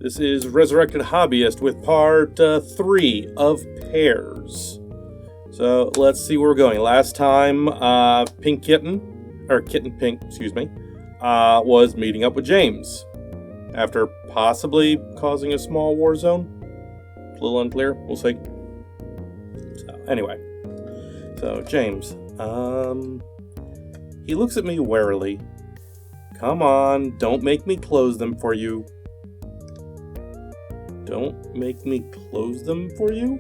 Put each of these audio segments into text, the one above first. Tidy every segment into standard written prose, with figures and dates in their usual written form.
This is Resurrected Hobbyist with part 3 of Pairs. So let's see where we're going. Last time, Kitten Pink, was meeting up with James. After possibly causing a small war zone. A little unclear, we'll see. So, anyway. So, James, he looks at me warily. Come on, don't make me close them for you. Don't make me close them for you?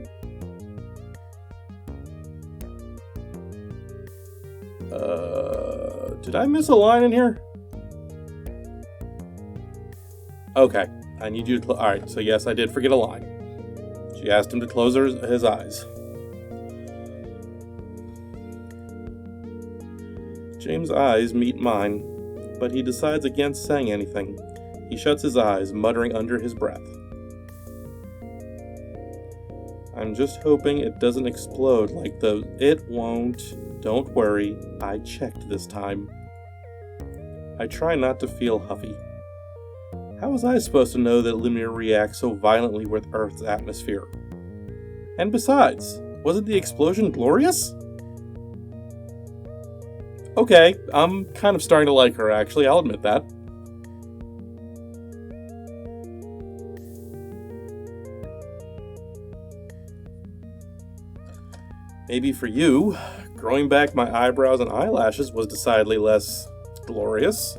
Did I miss a line in here? Okay, I need you to alright, so yes, I did forget a line. She asked him to close his eyes. James' eyes meet mine, but he decides against saying anything. He shuts his eyes, muttering under his breath. I'm just hoping it doesn't explode like those. It won't. Don't worry. I checked this time. I try not to feel huffy. How was I supposed to know that Lemur reacts so violently with Earth's atmosphere? And besides, wasn't the explosion glorious? Okay, I'm kind of starting to like her, actually. I'll admit that. Maybe for you, growing back my eyebrows and eyelashes was decidedly less glorious.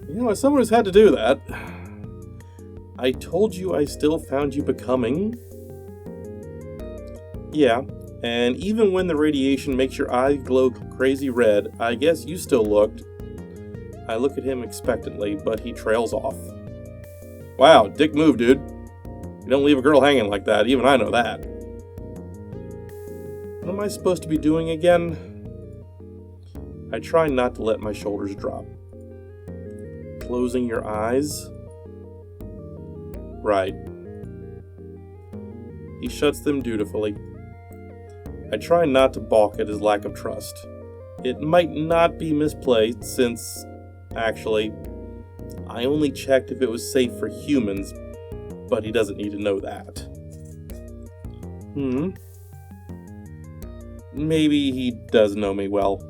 You know, as someone who's had to do that, I told you I still found you becoming. Yeah, and even when the radiation makes your eyes glow crazy red, I guess you still looked. I look at him expectantly, but he trails off. Wow, dick move, dude. You don't leave a girl hanging like that, even I know that. What am I supposed to be doing again? I try not to let my shoulders drop. Closing your eyes? Right. He shuts them dutifully. I try not to balk at his lack of trust. It might not be misplaced since, actually, I only checked if it was safe for humans, but he doesn't need to know that. Maybe he does know me well.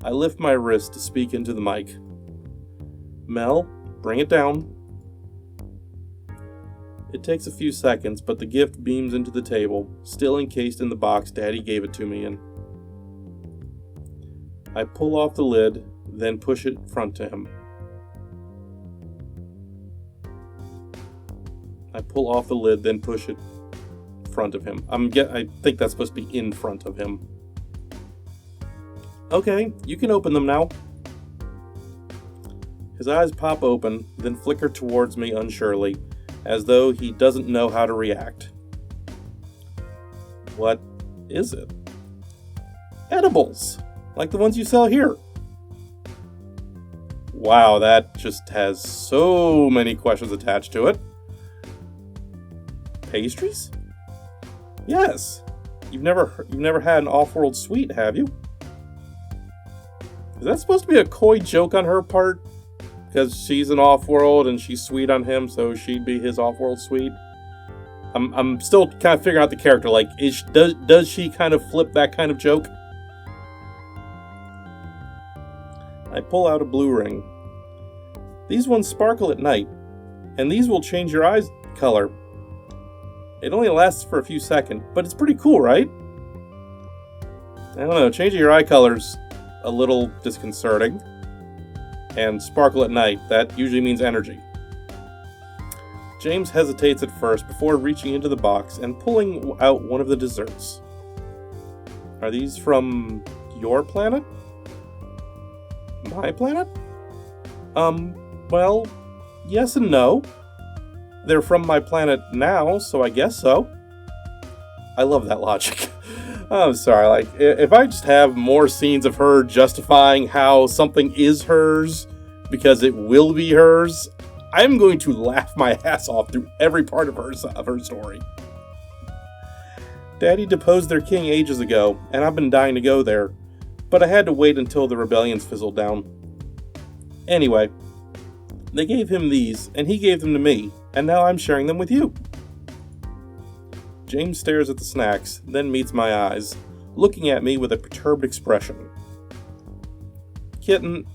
I lift my wrist to speak into the mic. Mel, bring it down. It takes a few seconds, but the gift beams into the table, still encased in the box Daddy gave it to me in. I pull off the lid, then push it front to him. I pull off the lid, then push it front of him. I think that's supposed to be in front of him. Okay, you can open them now. His eyes pop open, then flicker towards me unsurely, as though he doesn't know how to react. What is it? Edibles, like the ones you sell here. Wow, that just has so many questions attached to it. Pastries? Yes. You've never had an off-world sweet, have you? Is that supposed to be a coy joke on her part? Because she's an off-world and she's sweet on him, so she'd be his off-world sweet? I'm still kind of figuring out the character. Like, does she kind of flip that kind of joke? I pull out a blue ring. These ones sparkle at night, and these will change your eyes color. It only lasts for a few seconds, but it's pretty cool, right? I don't know, changing your eye color's a little disconcerting. And sparkle at night, that usually means energy. James hesitates at first before reaching into the box and pulling out one of the desserts. Are these from your planet? My planet? Well, yes and no. They're from my planet now, so I guess so. I love that logic. I'm sorry, like, if I just have more scenes of her justifying how something is hers because it will be hers, I'm going to laugh my ass off through every part of her story. Daddy deposed their king ages ago, and I've been dying to go there, but I had to wait until the rebellions fizzled down. Anyway, they gave him these, and he gave them to me, and now I'm sharing them with you. James stares at the snacks, then meets my eyes, looking at me with a perturbed expression. Kitten,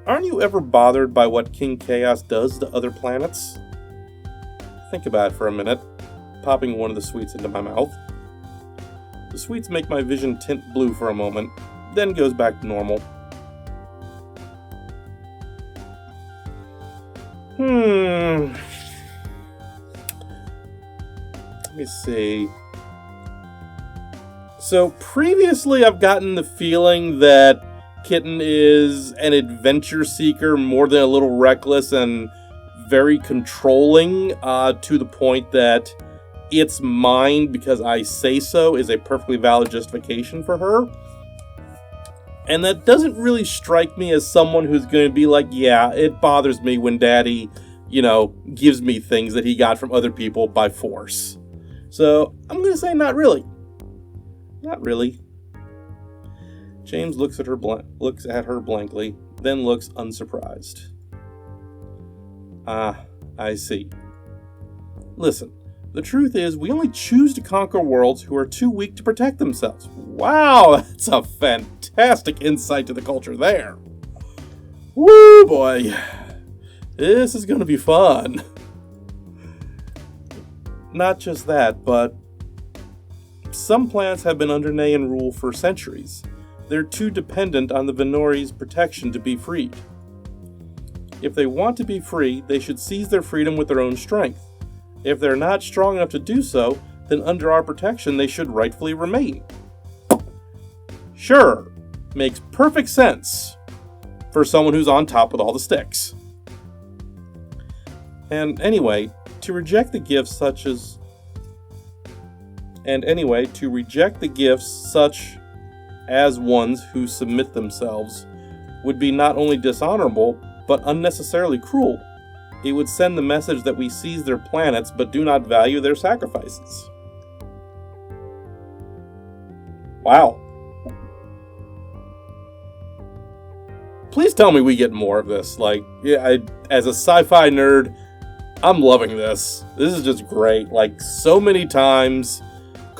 aren't you ever bothered by what King Chaos does to other planets? Think about it for a minute, popping one of the sweets into my mouth. The sweets make my vision tint blue for a moment, then goes back to normal. Let me see. So previously I've gotten the feeling that Kitten is an adventure seeker more than a little reckless and very controlling, to the point that it's mine because I say so is a perfectly valid justification for her. And that doesn't really strike me as someone who's going to be like, yeah, it bothers me when Daddy, gives me things that he got from other people by force. So I'm going to say not really. Not really. James looks at her blankly, then looks unsurprised. Ah, I see. Listen, the truth is we only choose to conquer worlds who are too weak to protect themselves. Wow, that's a fantastic insight to the culture there. Woo, boy. This is going to be fun. Not just that, but some planets have been under Nayan rule for centuries. They're too dependent on the Venori's protection to be freed. If they want to be free, they should seize their freedom with their own strength. If they're not strong enough to do so, then under our protection they should rightfully remain. Sure, makes perfect sense for someone who's on top with all the sticks. And anyway, to reject the gifts such as ones who submit themselves would be not only dishonorable, but unnecessarily cruel. It would send the message that we seize their planets but do not value their sacrifices. Wow. Please tell me we get more of this. As a sci-fi nerd, I'm loving this. This is just great. So many times,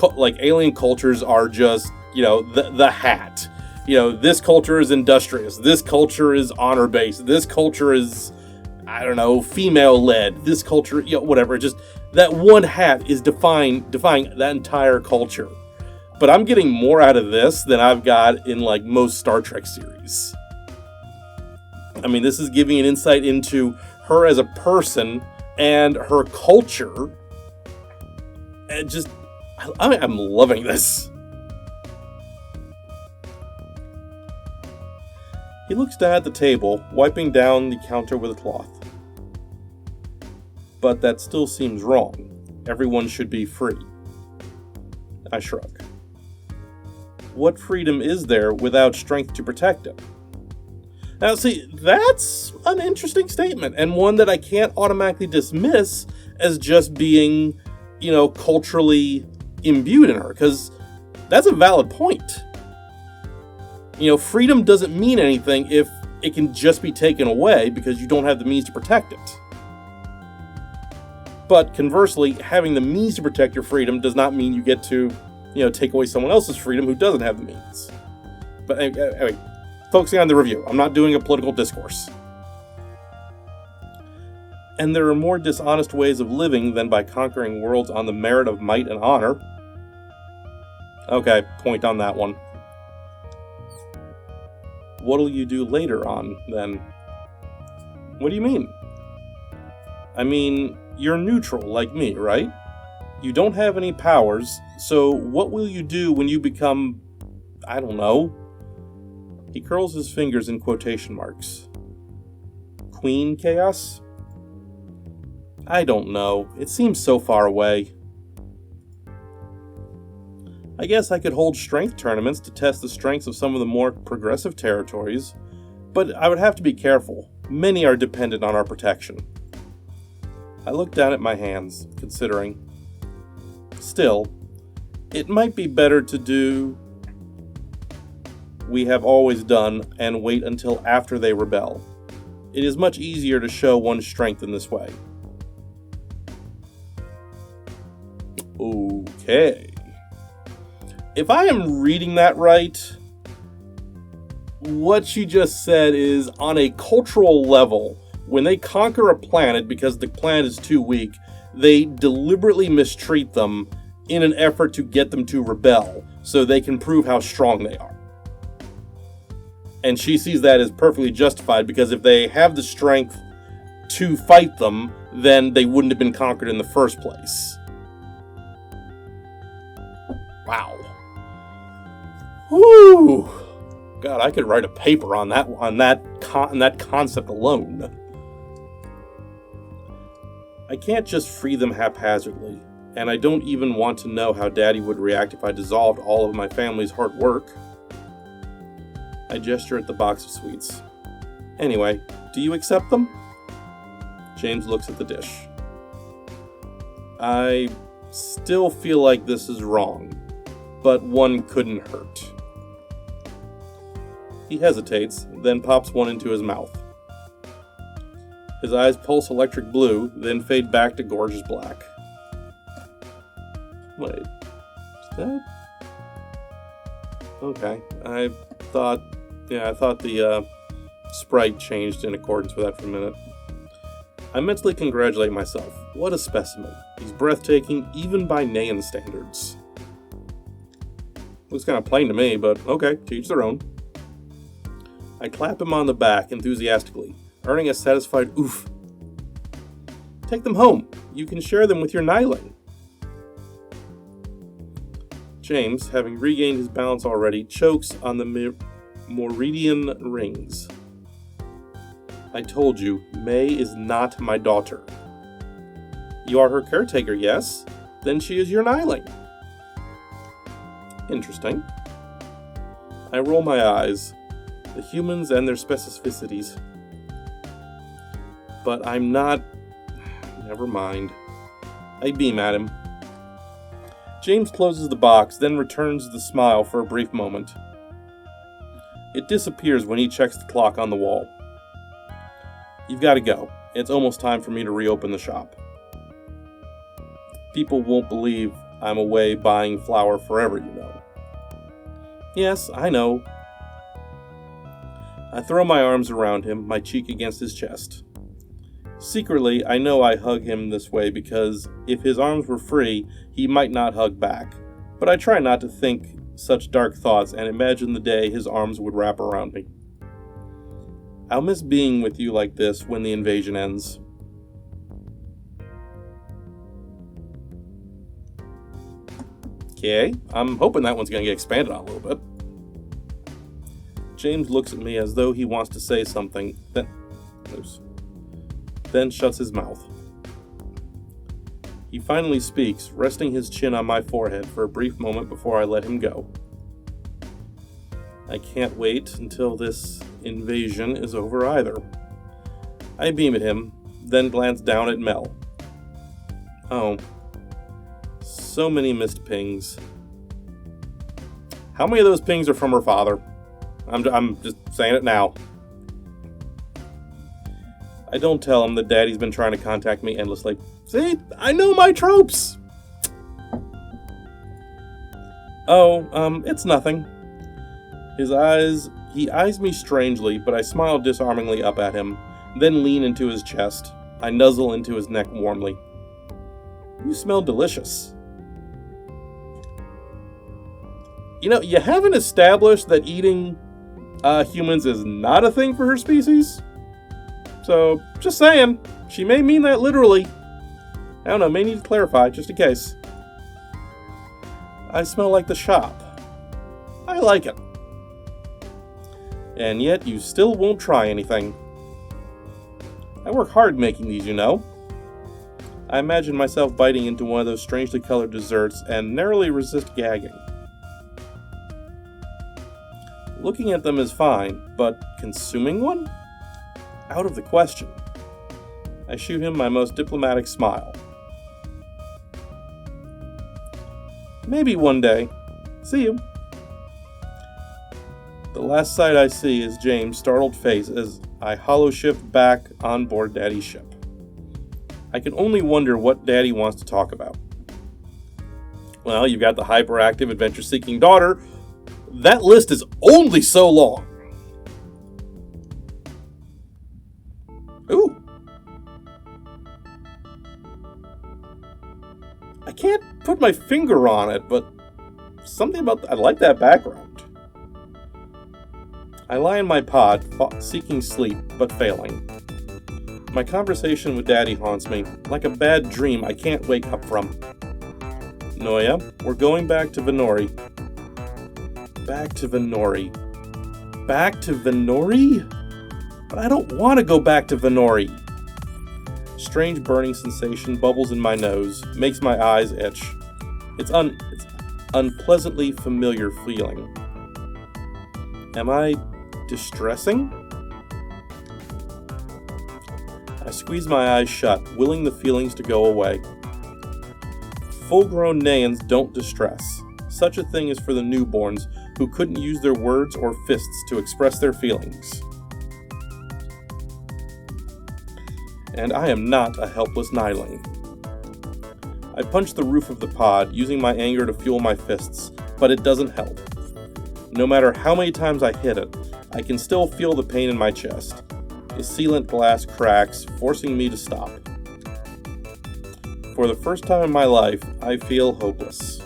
alien cultures are just, the hat. This culture is industrious. This culture is honor-based. This culture is, female-led. This culture, whatever. Just that one hat is defying that entire culture. But I'm getting more out of this than I've got in, most Star Trek series. I mean, this is giving an insight into her as a person and her culture. And just, I'm loving this. He looks down at the table, wiping down the counter with a cloth. But that still seems wrong. Everyone should be free. I shrug. What freedom is there without strength to protect it? Now, see, that's an interesting statement, and one that I can't automatically dismiss as just being, culturally imbued in her, because that's a valid point. Freedom doesn't mean anything if it can just be taken away because you don't have the means to protect it. But conversely, having the means to protect your freedom does not mean you get to, take away someone else's freedom who doesn't have the means. But anyway, focusing on the review. I'm not doing a political discourse. And there are more dishonest ways of living than by conquering worlds on the merit of might and honor. Okay, point on that one. What'll you do later on, then? What do you mean? I mean, you're neutral like me, right? You don't have any powers, so what will you do when you become, I don't know? He curls his fingers in quotation marks. Queen Chaos? I don't know. It seems so far away. I guess I could hold strength tournaments to test the strengths of some of the more progressive territories, but I would have to be careful. Many are dependent on our protection. I look down at my hands, considering. Still, it might be better to do we have always done and wait until after they rebel. It is much easier to show one's strength in this way. Okay. If I am reading that right, what she just said is, on a cultural level, when they conquer a planet because the planet is too weak, they deliberately mistreat them in an effort to get them to rebel so they can prove how strong they are. And she sees that as perfectly justified, because if they have the strength to fight them, then they wouldn't have been conquered in the first place. Wow. Whew. God, I could write a paper on that concept alone. I can't just free them haphazardly, and I don't even want to know how Daddy would react if I dissolved all of my family's hard work. I gesture at the box of sweets. Anyway, do you accept them? James looks at the dish. I still feel like this is wrong, but one couldn't hurt. He hesitates, then pops one into his mouth. His eyes pulse electric blue, then fade back to gorgeous black. Wait, is that? Okay, I thought the sprite changed in accordance with that for a minute. I mentally congratulate myself. What a specimen. He's breathtaking, even by Nayan standards. Looks kind of plain to me, but okay, to each their own. I clap him on the back enthusiastically, earning a satisfied oof. Take them home. You can share them with your Nyling. James, having regained his balance already, chokes on the Moridian rings. I told you, May is not my daughter. You are her caretaker, yes? Then she is your Nyling. Interesting. I roll my eyes. The humans and their specificities. But I'm not... Never mind. I beam at him. James closes the box, then returns the smile for a brief moment. It disappears when he checks the clock on the wall. You've got to go. It's almost time for me to reopen the shop. People won't believe I'm away buying flour forever, you know. Yes, I know. I throw my arms around him, my cheek against his chest. Secretly, I know I hug him this way because if his arms were free, he might not hug back. But I try not to think such dark thoughts and imagine the day his arms would wrap around me. I'll miss being with you like this when the invasion ends. Okay, I'm hoping that one's going to get expanded on a little bit. James looks at me as though he wants to say something, then shuts his mouth. He finally speaks, resting his chin on my forehead for a brief moment before I let him go. I can't wait until this invasion is over either. I beam at him, then glance down at Mel. Oh, so many missed pings. How many of those pings are from her father? I'm just saying it now. I don't tell him that Daddy's been trying to contact me endlessly. See, I know my tropes! Oh, it's nothing. He eyes me strangely, but I smile disarmingly up at him, then lean into his chest. I nuzzle into his neck warmly. You smell delicious. You know, you haven't established that eating humans is not a thing for her species. So, just saying, she may mean that literally. I don't know, may need to clarify, just in case. I smell like the shop. I like it. And yet, you still won't try anything. I work hard making these, you know. I imagine myself biting into one of those strangely colored desserts and narrowly resist gagging. Looking at them is fine, but consuming one? Out of the question. I shoot him my most diplomatic smile. Maybe one day. See you. The last sight I see is James' startled face as I hollow shift back on board Daddy's ship. I can only wonder what Daddy wants to talk about. Well, you've got the hyperactive, adventure-seeking daughter. That list is only so long. Ooh. I can't put my finger on it, but something about I like that background. I lie in my pod, seeking sleep, but failing. My conversation with Daddy haunts me, like a bad dream I can't wake up from. Noya, we're going back to Venori. Back to Venori. Back to Venori? But I don't want to go back to Venori. Strange burning sensation bubbles in my nose, makes my eyes itch. It's unpleasantly familiar feeling. Am I distressing? I squeeze my eyes shut, willing the feelings to go away. Full-grown Nayans don't distress. Such a thing is for the newborns who couldn't use their words or fists to express their feelings. And I am not a helpless Nyling. I punch the roof of the pod, using my anger to fuel my fists, but it doesn't help. No matter how many times I hit it, I can still feel the pain in my chest. The sealant glass cracks, forcing me to stop. For the first time in my life, I feel hopeless.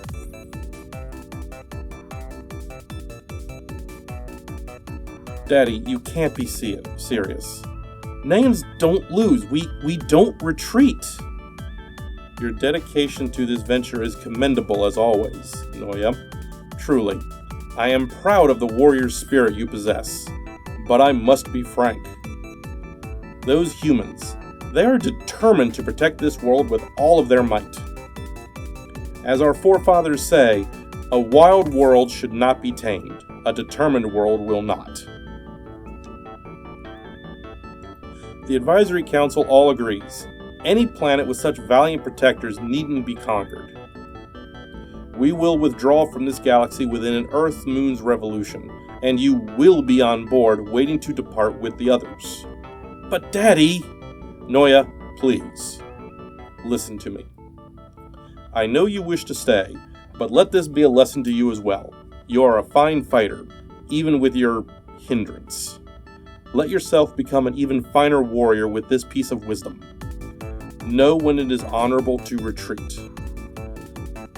Daddy, you can't be serious. Nayans don't lose. We don't retreat. Your dedication to this venture is commendable as always, Noya. Truly, I am proud of the warrior spirit you possess. But I must be frank. Those humans, they are determined to protect this world with all of their might. As our forefathers say, a wild world should not be tamed. A determined world will not. The Advisory Council all agrees. Any planet with such valiant protectors needn't be conquered. We will withdraw from this galaxy within an Earth-Moon's revolution, and you will be on board waiting to depart with the others. But Daddy! Noya, please. Listen to me. I know you wish to stay, but let this be a lesson to you as well. You are a fine fighter, even with your hindrance. Let yourself become an even finer warrior with this piece of wisdom. Know when it is honorable to retreat.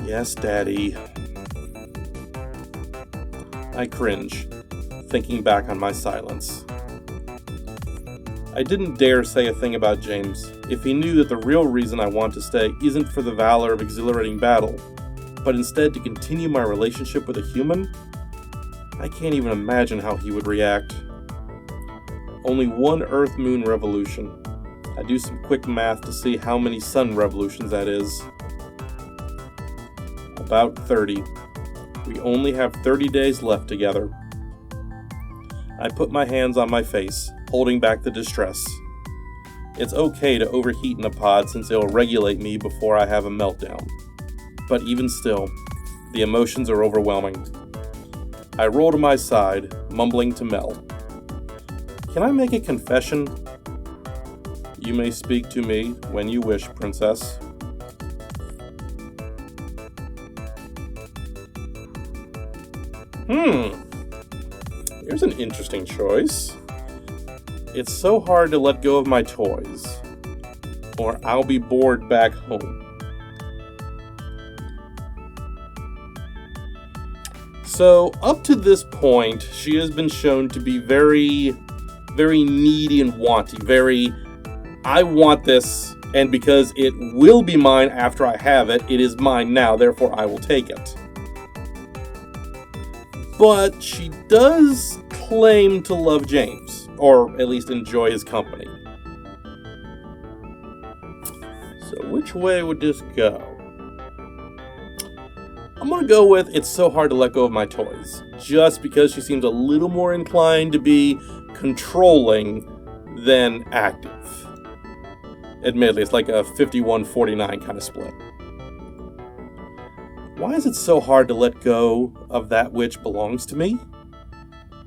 Yes, Daddy. I cringe, thinking back on my silence. I didn't dare say a thing about James, if he knew that the real reason I want to stay isn't for the valor of exhilarating battle, but instead to continue my relationship with a human. I can't even imagine how he would react. Only one Earth-Moon revolution. I do some quick math to see how many sun revolutions that is. About 30. We only have 30 days left together. I put my hands on my face, holding back the distress. It's okay to overheat in a pod since it'll regulate me before I have a meltdown. But even still, the emotions are overwhelming. I roll to my side, mumbling to Mel. Can I make a confession? You may speak to me when you wish, Princess. Here's an interesting choice. It's so hard to let go of my toys, or I'll be bored back home. So, up to this point, she has been shown to be very, very needy and wanty. I want this, and because it will be mine after I have it, it is mine now, therefore I will take it. But she does claim to love James, or at least enjoy his company. So which way would this go? I'm gonna go with it's so hard to let go of my toys, just because she seems a little more inclined to be controlling than active. Admittedly, it's like a 51-49 kind of split. Why is it so hard to let go of that which belongs to me?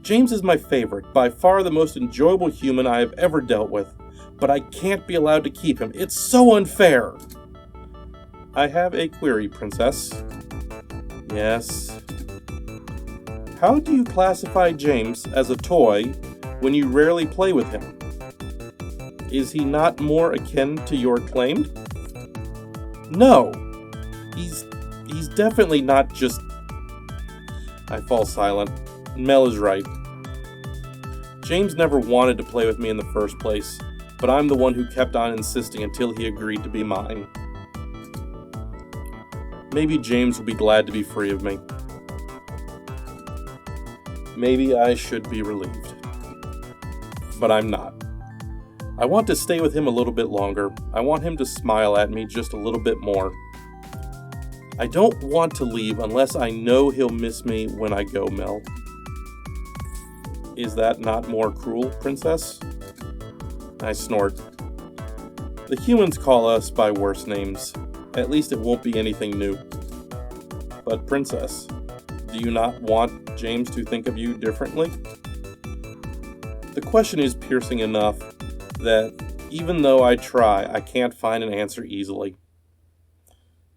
James is my favorite, by far the most enjoyable human I have ever dealt with, but I can't be allowed to keep him. It's so unfair. I have a query, Princess. Yes. How do you classify James as a toy when you rarely play with him? Is he not more akin to your claimed? No. He's definitely not just... I fall silent. Mel is right. James never wanted to play with me in the first place, but I'm the one who kept on insisting until he agreed to be mine. Maybe James will be glad to be free of me. Maybe I should be relieved. But I'm not. I want to stay with him a little bit longer. I want him to smile at me just a little bit more. I don't want to leave unless I know he'll miss me when I go, Mel. Is that not more cruel, Princess? I snort. The humans call us by worse names. At least it won't be anything new. But Princess, do you not want James to think of you differently? The question is piercing enough that even though I try, I can't find an answer easily.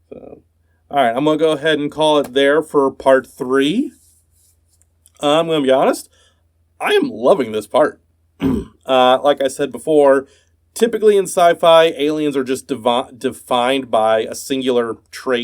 So, alright, I'm going to go ahead and call it there for part 3. I'm going to be honest, I am loving this part. Like I said before, typically in sci-fi, aliens are just defined by a singular trait